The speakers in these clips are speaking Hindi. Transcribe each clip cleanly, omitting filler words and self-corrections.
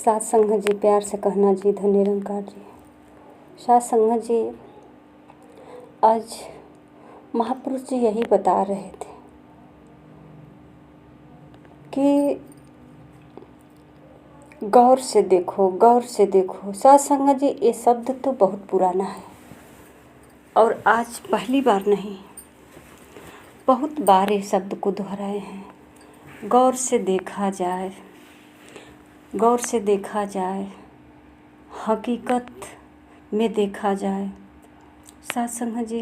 सात संगत जी, प्यार से कहना जी, धन निरंकार जी। सात संगत जी, आज महापुरुष जी यही बता रहे थे कि गौर से देखो, गौर से देखो। सात संगत जी, ये शब्द तो बहुत पुराना है और आज पहली बार नहीं, बहुत बार ये शब्द को दोहराए हैं। गौर से देखा जाए, गौर से देखा जाए, हकीकत में देखा जाए। सात संगत जी,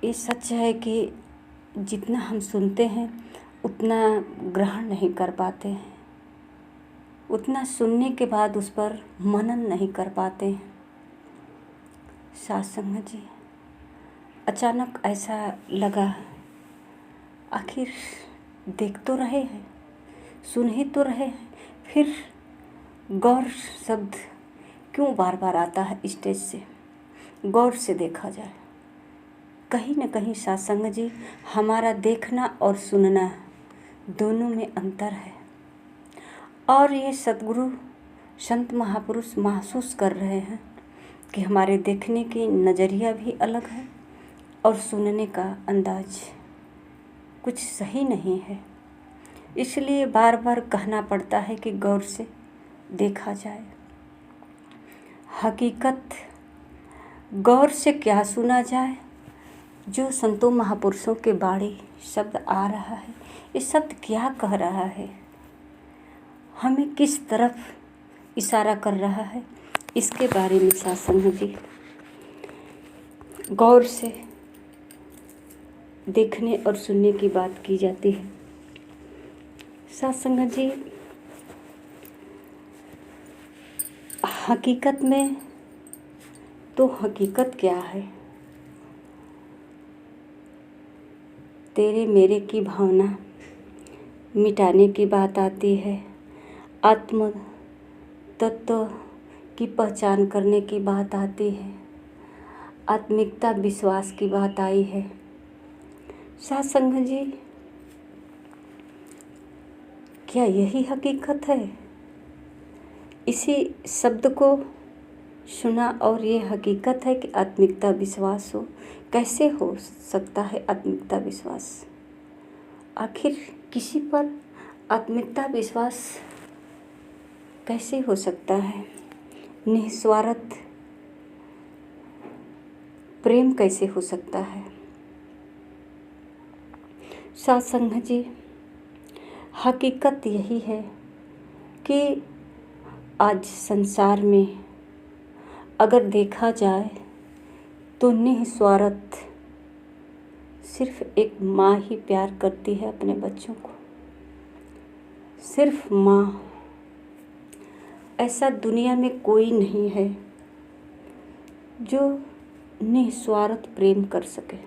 ये सच है कि जितना हम सुनते हैं उतना ग्रहण नहीं कर पाते हैं, उतना सुनने के बाद उस पर मनन नहीं कर पाते हैं। सात संगत जी, अचानक ऐसा लगा, आखिर देख तो रहे हैं, सुन ही तो रहे हैं, फिर गौर शब्द क्यों बार बार आता है स्टेज से। गौर से देखा जाए, कहीं न कहीं सात संगत जी, हमारा देखना और सुनना दोनों में अंतर है और ये सद्गुरु संत महापुरुष महसूस कर रहे हैं कि हमारे देखने की नज़रिया भी अलग है और सुनने का अंदाज कुछ सही नहीं है। इसलिए बार बार कहना पड़ता है कि गौर से देखा जाए। हकीकत गौर से क्या सुना जाए। जो संतों महापुरुषों के बाणी शब्द आ रहा है, ये शब्द क्या कह रहा है, हमें किस तरफ इशारा कर रहा है, इसके बारे में सात संगत जी गौर से देखने और सुनने की बात की जाती है। सात संगत जी, हकीकत में तो हकीकत क्या है, तेरे मेरे की भावना मिटाने की बात आती है, आत्म तत्व की पहचान करने की बात आती है, आत्मिकता विश्वास की बात आई है। सात संगत जी, क्या यही हकीकत है। इसी शब्द को सुना और ये हकीकत है कि आत्मिकता विश्वास हो। कैसे हो सकता है आत्मिकता विश्वास। आखिर किसी पर आत्मिकता विश्वास कैसे हो सकता है। निस्वार्थ प्रेम कैसे हो सकता है। सात संगत जी, हकीकत यही है कि आज संसार में अगर देखा जाए तो निस्वार्थ सिर्फ एक माँ ही प्यार करती है अपने बच्चों को, सिर्फ माँ। ऐसा दुनिया में कोई नहीं है जो निस्वार्थ प्रेम कर सके।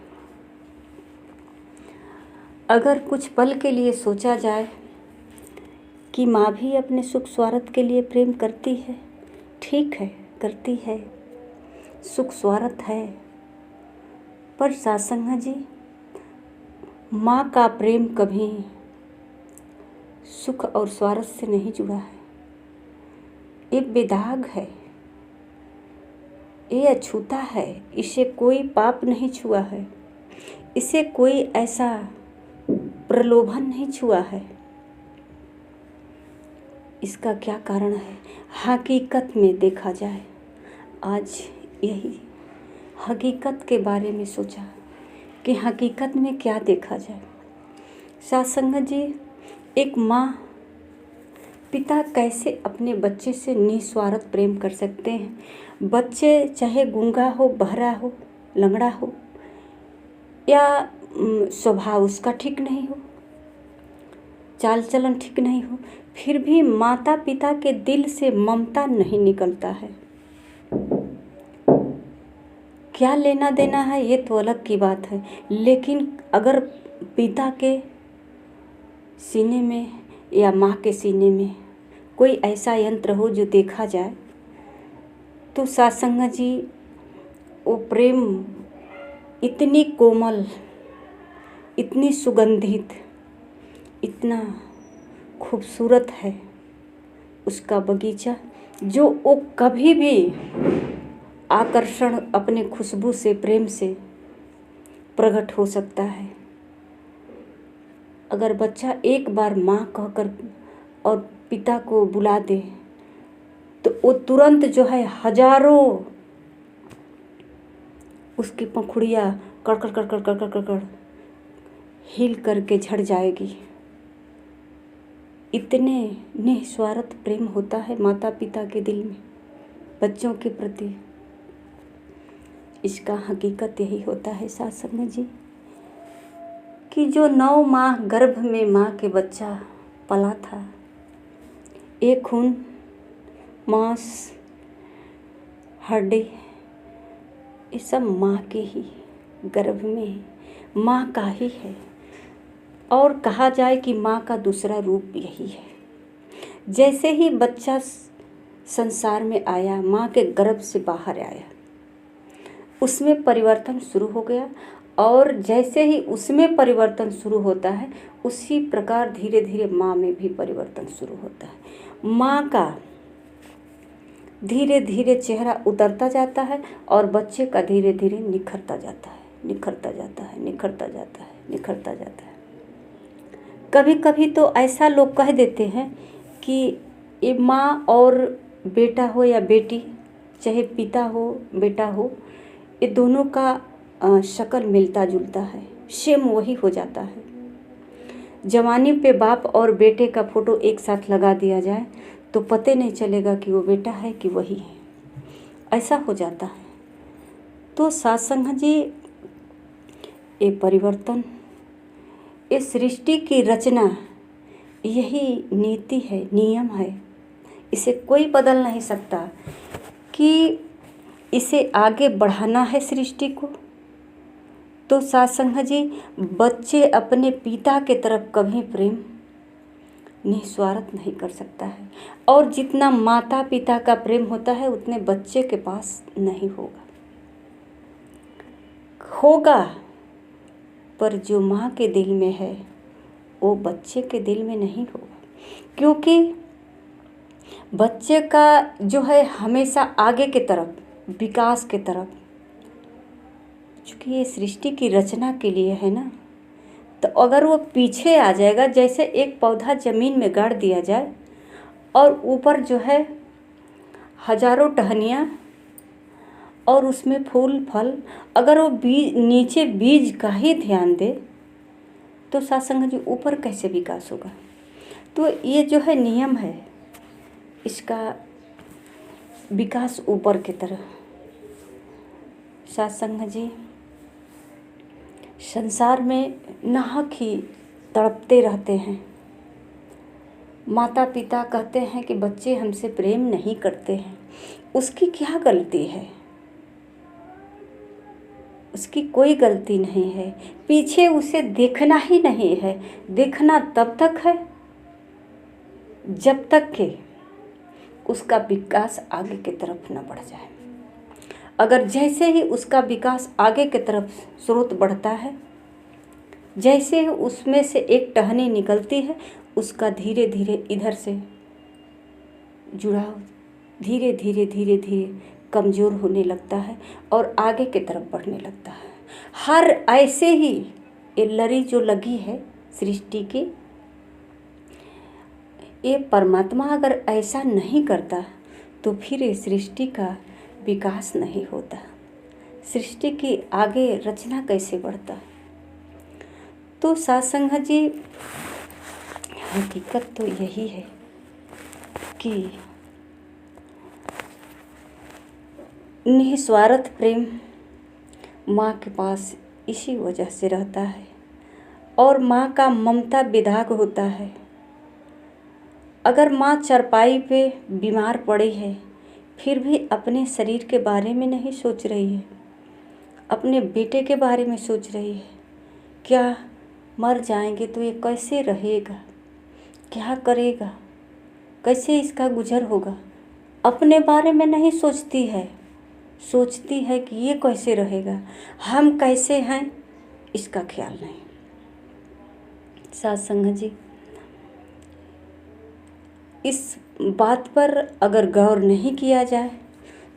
अगर कुछ पल के लिए सोचा जाए कि माँ भी अपने सुख स्वार्थ के लिए प्रेम करती है, ठीक है, करती है, सुख स्वार्थ है, पर सात संगत जी, माँ का प्रेम कभी सुख और स्वार्थ से नहीं जुड़ा है। ये बेदाग है, ये अछूता है, इसे कोई पाप नहीं छुआ है, इसे कोई ऐसा प्रलोभन नहीं छुआ है। इसका क्या कारण है। हकीकत में देखा जाए, आज यही हकीकत के बारे में सोचा कि हकीकत में क्या देखा जाए। सात संगत जी, एक माँ पिता कैसे अपने बच्चे से निस्वार्थ प्रेम कर सकते हैं। बच्चे चाहे गूंगा हो, बहरा हो, लंगड़ा हो या स्वभाव उसका ठीक नहीं हो, चाल चलन ठीक नहीं हो, फिर भी माता पिता के दिल से ममता नहीं निकलता है। क्या लेना देना है ये तो अलग की बात है, लेकिन अगर पिता के सीने में या माँ के सीने में कोई ऐसा यंत्र हो जो देखा जाए तो सात संगत जी, वो प्रेम इतनी कोमल, इतनी सुगंधित, इतना खूबसूरत है उसका बगीचा, जो वो कभी भी आकर्षण अपने खुशबू से, प्रेम से प्रकट हो सकता है। अगर बच्चा एक बार माँ कहकर और पिता को बुला दे तो वो तुरंत जो है हजारों उसकी पंखुड़ियाँ कड़कड़ कड़कड़ कड़कड़ कड़कड़ हिल करके झड़ जाएगी। इतने निस्वार्थ प्रेम होता है माता पिता के दिल में बच्चों के प्रति। इसका हकीकत यही होता है साथ संगत जी, कि जो 9 माह गर्भ में माँ के बच्चा पला था, एक खून मांस हड्डी ये सब माँ के ही गर्भ में माँ का ही है। और कहा जाए कि माँ का दूसरा रूप यही है। जैसे ही बच्चा संसार में आया, माँ के गर्भ से बाहर आया, उसमें परिवर्तन शुरू हो गया। और जैसे ही उसमें परिवर्तन शुरू होता है, उसी प्रकार धीरे धीरे माँ में भी परिवर्तन शुरू होता है। माँ का धीरे धीरे चेहरा उतरता जाता है और बच्चे का धीरे धीरे निखरता जाता है, निखरता जाता है, निखरता जाता है, निखरता जाता है। कभी कभी तो ऐसा लोग कह देते हैं कि ये माँ और बेटा हो या बेटी, चाहे पिता हो बेटा हो, ये दोनों का शक्ल मिलता जुलता है, सेम वही हो जाता है। जवानी पे बाप और बेटे का फोटो एक साथ लगा दिया जाए तो पता नहीं चलेगा कि वो बेटा है कि वही है, ऐसा हो जाता है। तो सत्संग जी, ये परिवर्तन, इस सृष्टि की रचना, यही नीति है, नियम है, इसे कोई बदल नहीं सकता। कि इसे आगे बढ़ाना है सृष्टि को, तो सत्संग जी, बच्चे अपने पिता के तरफ कभी प्रेम निस्वार्थ नहीं कर सकता है। और जितना माता पिता का प्रेम होता है उतने बच्चे के पास नहीं होगा। पर जो माँ के दिल में है वो बच्चे के दिल में नहीं होगा, क्योंकि बच्चे का जो है हमेशा आगे के तरफ, विकास के तरफ, चूँकि ये सृष्टि की रचना के लिए है ना, तो अगर वो पीछे आ जाएगा, जैसे एक पौधा ज़मीन में गाड़ दिया जाए और ऊपर जो है हजारों टहनियाँ और उसमें फूल फल, अगर वो नीचे बीज का ही ध्यान दे तो सत्संग जी ऊपर कैसे विकास होगा। तो ये जो है नियम है, इसका विकास ऊपर की तरह। सत्संग जी, संसार में नाहक ही तड़पते रहते हैं। माता पिता कहते हैं कि बच्चे हमसे प्रेम नहीं करते हैं, उसकी क्या गलती है? उसकी कोई गलती नहीं है। पीछे उसे देखना ही नहीं है। देखना तब तक है जब तक कि उसका विकास आगे की तरफ न बढ़ जाए। अगर जैसे ही उसका विकास आगे की तरफ स्रोत बढ़ता है, जैसे ही उसमें से एक टहनी निकलती है, उसका धीरे धीरे इधर से जुड़ाव धीरे धीरे धीरे धीरे कमज़ोर होने लगता है और आगे की तरफ बढ़ने लगता है। हर ऐसे ही ये लड़ी जो लगी है सृष्टि की, ये परमात्मा अगर ऐसा नहीं करता तो फिर ये सृष्टि का विकास नहीं होता, सृष्टि की आगे रचना कैसे बढ़ता। तो सत्संग जी, हकीकत तो यही है कि निस्वार्थ प्रेम माँ के पास इसी वजह से रहता है और माँ का ममता विधाग होता है। अगर माँ चारपाई पे बीमार पड़ी है फिर भी अपने शरीर के बारे में नहीं सोच रही है, अपने बेटे के बारे में सोच रही है। क्या मर जाएंगे तो ये कैसे रहेगा, क्या करेगा, कैसे इसका गुजर होगा, अपने बारे में नहीं सोचती है। सोचती है कि ये कैसे रहेगा, हम कैसे हैं, इसका ख्याल नहीं। सत्संग जी, इस बात पर अगर गौर नहीं किया जाए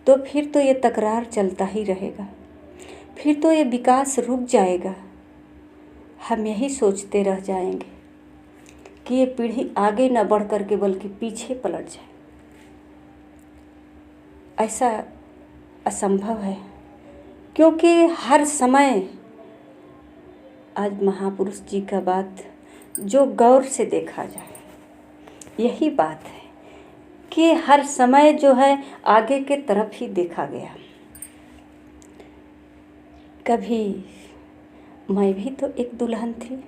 तो फिर तो ये तकरार चलता ही रहेगा, फिर तो ये विकास रुक जाएगा। हम यही सोचते रह जाएंगे कि ये पीढ़ी आगे न बढ़ कर के बल्कि पीछे पलट जाए। ऐसा असंभव है, क्योंकि हर समय, आज महापुरुष जी का बात जो गौर से देखा जाए, यही बात है कि हर समय जो है आगे के तरफ ही देखा गया। कभी मैं भी तो एक दुल्हन थी,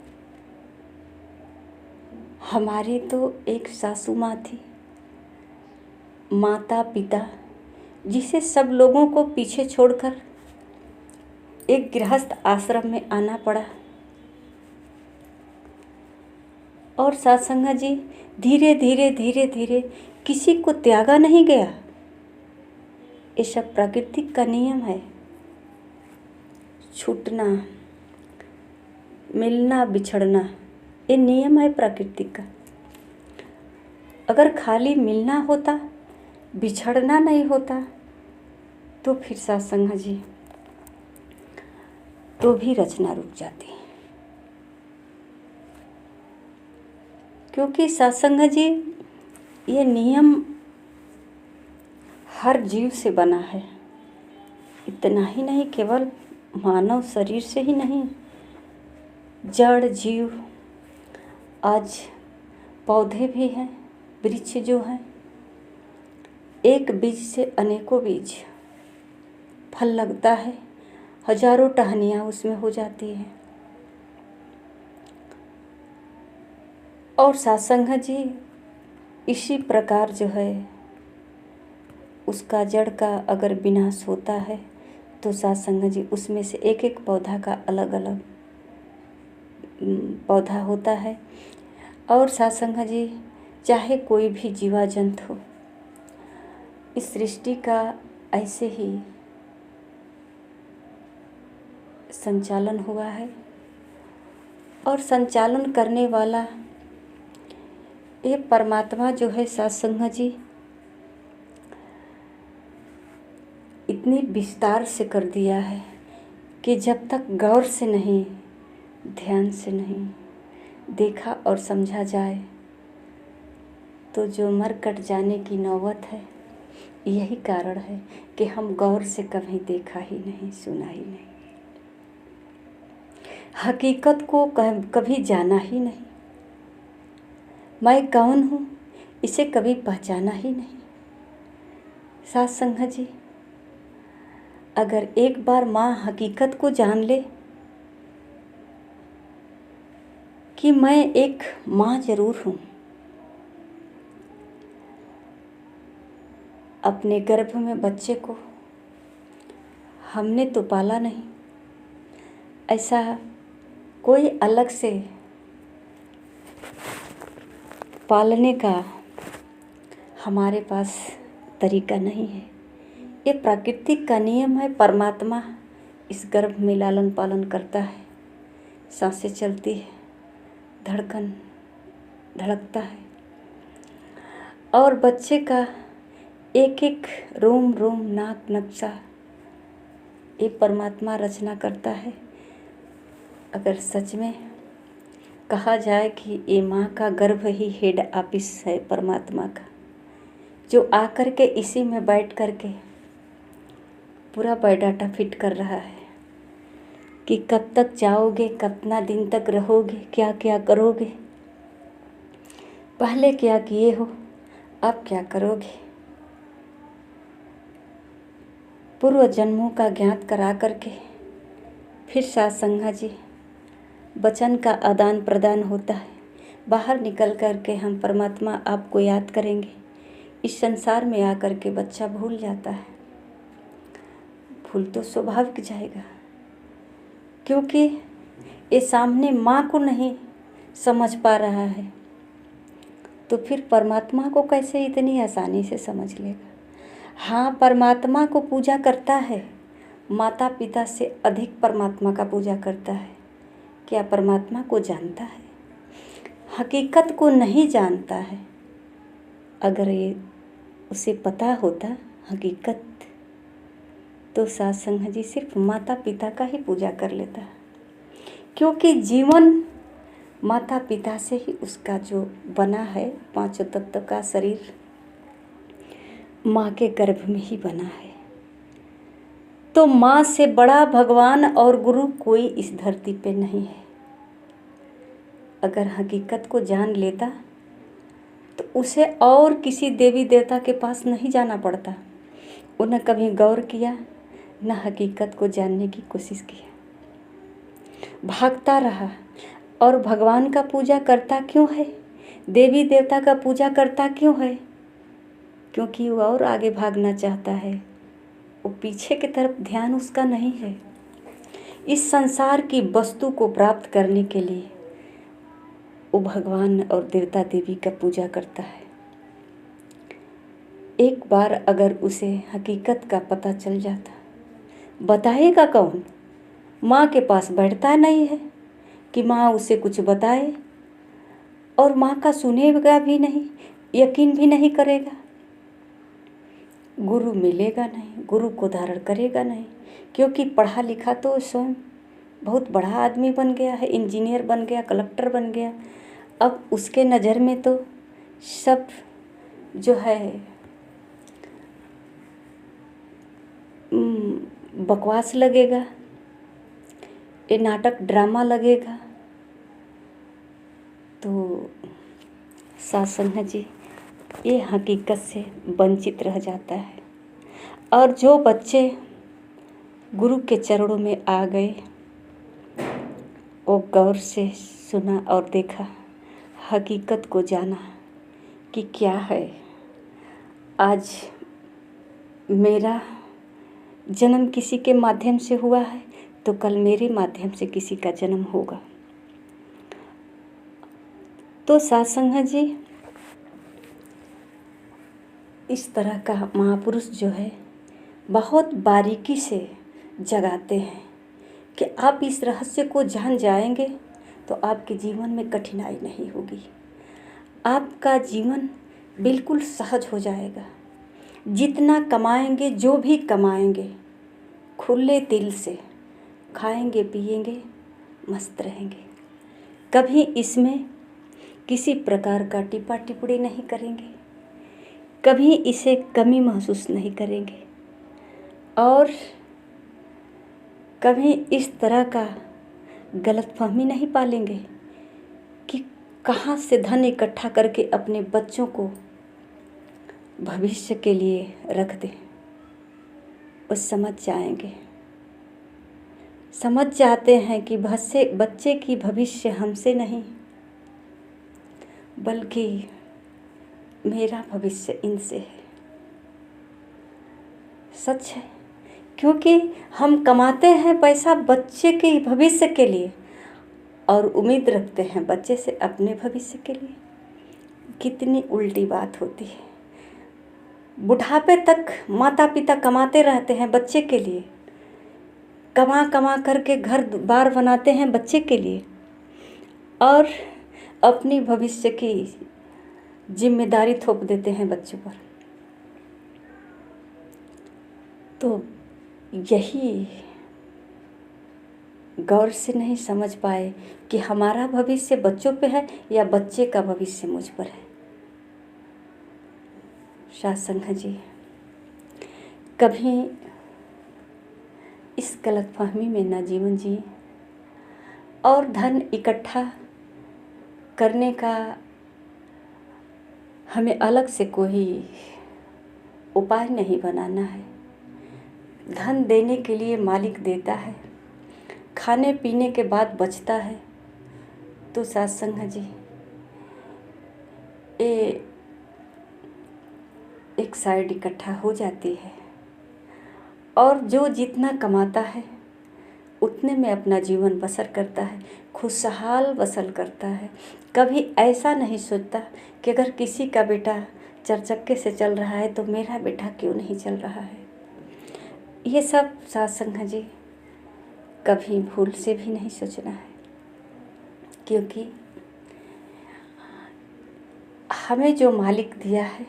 हमारी तो एक सासू माँ थी, माता पिता, जिसे सब लोगों को पीछे छोड़कर एक गृहस्थ आश्रम में आना पड़ा। और सत्संग जी धीरे धीरे धीरे धीरे किसी को त्यागा नहीं गया। ये सब प्राकृतिक का नियम है, छूटना, मिलना, बिछड़ना, ये नियम है प्रकृति का। अगर खाली मिलना होता, बिछड़ना नहीं होता, तो फिर सत्संग जी तो भी रचना रुक जाती। क्योंकि सत्संग जी ये नियम हर जीव से बना है। इतना ही नहीं, केवल मानव शरीर से ही नहीं, जड़ जीव, आज पौधे भी हैं, वृक्ष जो हैं, एक बीज से अनेकों बीज फल लगता है, हजारों टहनियाँ उसमें हो जाती हैं। और सत्संग जी इसी प्रकार जो है उसका जड़ का अगर विनाश होता है तो सत्संग जी उसमें से एक एक पौधा का अलग अलग पौधा होता है। और सत्संग जी चाहे कोई भी जीवा जंतु हो, इस सृष्टि का ऐसे ही संचालन हुआ है। और संचालन करने वाला ये परमात्मा जो है सत्संग जी इतनी विस्तार से कर दिया है कि जब तक गौर से नहीं, ध्यान से नहीं देखा और समझा जाए तो जो मर कट जाने की नौबत है, यही कारण है कि हम गौर से कभी देखा ही नहीं, सुना ही नहीं, हकीकत को कभी जाना ही नहीं। मैं कौन हूँ इसे कभी पहचाना ही नहीं। सत्संग जी अगर एक बार माँ हकीकत को जान ले कि मैं एक माँ जरूर हूँ, अपने गर्भ में बच्चे को हमने तो पाला नहीं, ऐसा कोई अलग से पालने का हमारे पास तरीका नहीं है। ये प्राकृतिक का नियम है। परमात्मा इस गर्भ में लालन पालन करता है, सांसें चलती है, धड़कन धड़कता है, और बच्चे का एक एक रोम रोम, नाक, नक्शा ये परमात्मा रचना करता है। अगर सच में कहा जाए कि ये माँ का गर्भ ही हेड ऑफिस है परमात्मा का, जो आकर के इसी में बैठ कर के पूरा बायोडाटा फिट कर रहा है कि कब तक जाओगे, कितना दिन तक रहोगे, क्या क्या करोगे, पहले क्या किए हो, अब क्या करोगे। पूर्व जन्मों का ज्ञात करा करके फिर सत्संग जी वचन का आदान प्रदान होता है। बाहर निकल कर के हम परमात्मा आपको याद करेंगे। इस संसार में आकर के बच्चा भूल जाता है, भूल तो स्वाभाविक जाएगा, क्योंकि ये सामने माँ को नहीं समझ पा रहा है, तो फिर परमात्मा को कैसे इतनी आसानी से समझ लेगा। हाँ, परमात्मा को पूजा करता है, माता पिता से अधिक परमात्मा का पूजा करता है। क्या परमात्मा को जानता है? हकीकत को नहीं जानता है। अगर ये उसे पता होता हकीकत, तो सात संग जी सिर्फ माता पिता का ही पूजा कर लेता, क्योंकि जीवन माता पिता से ही उसका जो बना है, पांचों तत्व का शरीर माँ के गर्भ में ही बना है। तो माँ से बड़ा भगवान और गुरु कोई इस धरती पे नहीं है। अगर हकीकत को जान लेता तो उसे और किसी देवी देवता के पास नहीं जाना पड़ता। उन्हें कभी गौर किया, न हकीकत को जानने की कोशिश किया, भागता रहा। और भगवान का पूजा करता क्यों है, देवी देवता का पूजा करता क्यों है? क्योंकि वो और आगे भागना चाहता है, वो पीछे की तरफ ध्यान उसका नहीं है। इस संसार की वस्तु को प्राप्त करने के लिए वो भगवान और देवता देवी का पूजा करता है। एक बार अगर उसे हकीकत का पता चल जाता, बताएगा कौन? माँ के पास बैठता नहीं है कि माँ उसे कुछ बताए, और माँ का सुनेगा भी नहीं, यकीन भी नहीं करेगा। गुरु मिलेगा नहीं, गुरु को धारण करेगा नहीं, क्योंकि पढ़ा लिखा तो स्वयं बहुत बड़ा आदमी बन गया है, इंजीनियर बन गया, कलेक्टर बन गया। अब उसके नज़र में तो सब जो है बकवास लगेगा, ये नाटक ड्रामा लगेगा। तो सासंग जी ये हकीकत से वंचित रह जाता है। और जो बच्चे गुरु के चरणों में आ गए, वो गौर से सुना और देखा, हकीकत को जाना कि क्या है। आज मेरा जन्म किसी के माध्यम से हुआ है, तो कल मेरे माध्यम से किसी का जन्म होगा। तो सत्संग जी इस तरह का महापुरुष जो है बहुत बारीकी से जगाते हैं कि आप इस रहस्य को जान जाएंगे तो आपके जीवन में कठिनाई नहीं होगी, आपका जीवन बिल्कुल सहज हो जाएगा। जितना कमाएंगे, जो भी कमाएंगे, खुले दिल से खाएंगे, पिएंगे, मस्त रहेंगे। कभी इसमें किसी प्रकार का टिप्पा टिप्पणी नहीं करेंगे, कभी इसे कमी महसूस नहीं करेंगे, और कभी इस तरह का गलतफहमी नहीं पालेंगे कि कहाँ से धन इकट्ठा करके अपने बच्चों को भविष्य के लिए रख दें। वो समझ जाएंगे, समझ जाते हैं कि बच्चे की भविष्य हमसे नहीं, बल्कि मेरा भविष्य इनसे है। सच है, क्योंकि हम कमाते हैं पैसा बच्चे के भविष्य के लिए और उम्मीद रखते हैं बच्चे से अपने भविष्य के लिए। कितनी उल्टी बात होती है। बुढ़ापे तक माता पिता कमाते रहते हैं बच्चे के लिए, कमा कमा करके घर बार बनाते हैं बच्चे के लिए, और अपनी भविष्य की जिम्मेदारी थोप देते हैं बच्चों पर। तो यही गौर से नहीं समझ पाए कि हमारा भविष्य बच्चों पे है या बच्चे का भविष्य मुझ पर है। सत्संग जी कभी इस गलतफहमी में ना जीवन जिए, और धन इकट्ठा करने का हमें अलग से कोई उपाय नहीं बनाना है। धन देने के लिए मालिक देता है, खाने पीने के बाद बचता है। तो सत्संग जी ये एक साइड इकट्ठा हो जाती है, और जो जितना कमाता है उतने में अपना जीवन बसर करता है, खुशहाल बसर करता है। कभी ऐसा नहीं सोचता कि अगर किसी का बेटा चरचक्के से चल रहा है तो मेरा बेटा क्यों नहीं चल रहा है। ये सब सत्संग जी कभी भूल से भी नहीं सोचना है, क्योंकि हमें जो मालिक दिया है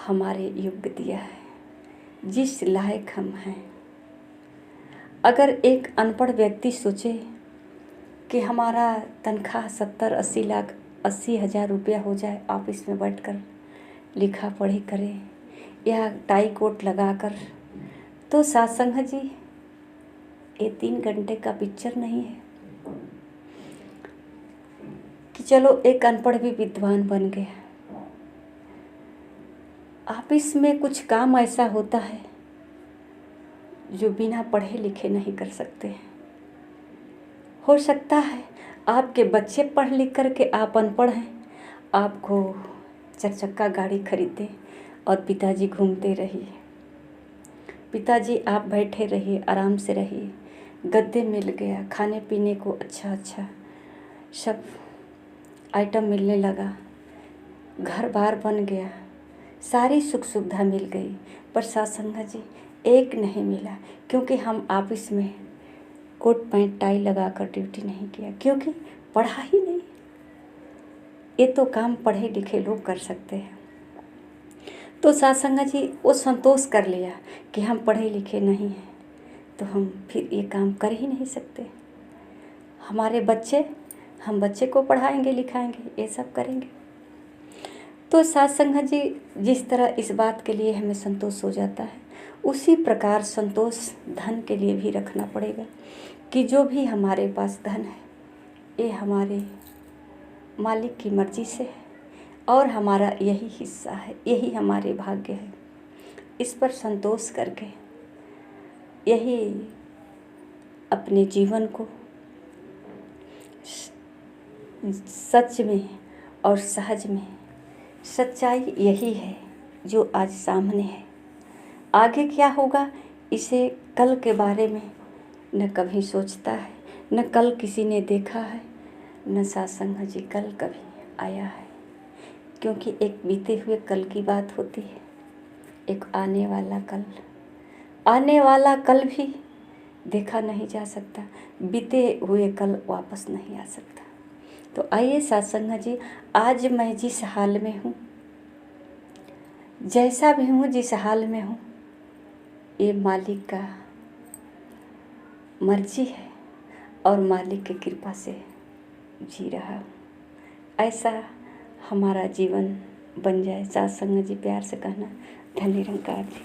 हमारे योग्य दिया है, जिस लायक हम हैं। अगर एक अनपढ़ व्यक्ति सोचे कि हमारा तनख्वाह 70-80 लाख 80,000 रुपया हो जाए, ऑफिस में बैठकर लिखा पढ़ी करे या टाई कोट लगाकर, तो सत्संग जी ये 3 घंटे का पिक्चर नहीं है कि चलो एक अनपढ़ भी विद्वान बन गया। ऑफिस में कुछ काम ऐसा होता है जो बिना पढ़े लिखे नहीं कर सकते। हो सकता है आपके बच्चे पढ़ लिख कर के आप अनपढ़ हैं, आपको 4 चक्का गाड़ी खरीदे और पिताजी घूमते रहिए, पिताजी आप बैठे रहिए, आराम से रहिए, गद्दे मिल गया, खाने पीने को अच्छा सब आइटम मिलने लगा, घर बार बन गया, सारी सुख सुविधा मिल गई, पर सत्संग जी एक नहीं मिला, क्योंकि हम ऑफिस में कोट पैंट टाई लगा कर ड्यूटी नहीं किया, क्योंकि पढ़ा ही नहीं। ये तो काम पढ़े लिखे लोग कर सकते हैं। तो सत्संग जी वो संतोष कर लिया कि हम पढ़े लिखे नहीं हैं, तो हम फिर ये काम कर ही नहीं सकते। हमारे बच्चे, हम बच्चे को पढ़ाएंगे लिखाएंगे, ये सब करेंगे। तो सत्संग जी जिस तरह इस बात के लिए हमें संतोष हो जाता है, उसी प्रकार संतोष धन के लिए भी रखना पड़ेगा कि जो भी हमारे पास धन है ये हमारे मालिक की मर्जी से है और हमारा यही हिस्सा है, यही हमारे भाग्य है। इस पर संतोष करके यही अपने जीवन को सच में और सहज में, सच्चाई यही है जो आज सामने है। आगे क्या होगा इसे कल के बारे में न कभी सोचता है, न कल किसी ने देखा है, न सत्संग जी कल कभी आया है, क्योंकि एक बीते हुए कल की बात होती है, एक आने वाला कल भी देखा नहीं जा सकता, बीते हुए कल वापस नहीं आ सकता। तो आइए सत्संग जी, आज मैं जिस हाल में हूँ, जैसा भी हूँ, जिस हाल में हूँ, ये मालिक का मर्जी है और मालिक की कृपा से जी रहा हूँ। ऐसा हमारा जीवन बन जाए। सत्संग जी प्यार से कहना। धन्य निरंकार जी।